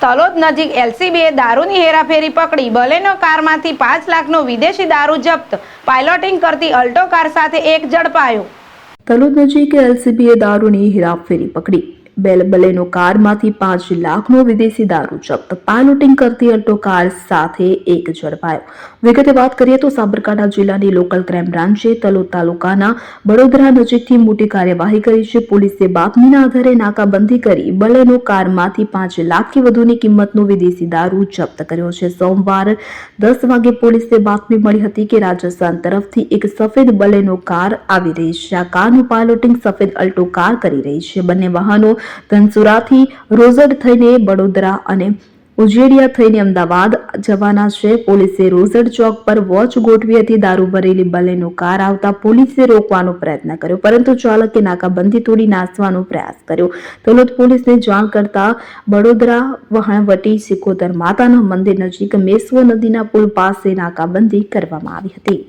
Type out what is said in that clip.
તલોદ નજીક એલસીબીએ દારૂની હેરાફેરી પકડી. બલેનો કારમાંથી 5 લાખનો વિદેશી દારૂ જપ્ત. પાયલોટિંગ કરતી અલ્ટો કાર સાથે એક ઝડપાયો. તલોદ નજીક એલસીબીએ દારૂની હેરાફેરી પકડી. બલેનો કારમાંથી 5 લાખનો વિદેશી દારૂ જપ્ત. પાયલોટિંગ કરતી અલ્ટો કાર સાથે એક ઝડપાયો. વિગતે વાત કરીએ તો સાબરકાંઠા જિલ્લાની લોકલ ક્રાઇમ બ્રાન્ચે તલોદ તાલુકાના બડોદરા નજીકથી મોટી કાર્યવાહી કરી છે. પોલીસે બાતમીના આધારે નાકાબંધી કરી બલેનો કારમાંથી 5 લાખથી વધુની કિંમતનો વિદેશી દારૂ જપ્ત કર્યો છે. સોમવાર 10 વાગે પોલીસને બાતમી મળી હતી કે રાજસ્થાન તરફથી એક સફેદ બલેનો કાર આવી રહી છે. આ કારનું પાયલોટિંગ સફેદ અલ્ટો કાર કરી રહી છે. બંને વાહનો ધનસુરાથી રોઝડ થઈને બડોદરા અને ઉજેડિયા થઈને અમદાવાદ જવાના છે. પોલીસે રોઝડ ચોક પર વોચ ગોઠવી હતી. દારૂ ભરેલી બલેનો કાર આવતા પોલીસે રોકવાનો પ્રયત્ન કર્યો, પરંતુ ચાલકે નાકાબંધી તોડી નાસવાનો પ્રયાસ કર્યો. તલોદ પોલીસને જાણ કરતા બડોદરા વહાણવટી સિકોતર માતાના મંદિર નજીક મેશ્વો નદીના પુલ પાસે નાકાબંધી કરવામાં આવી હતી.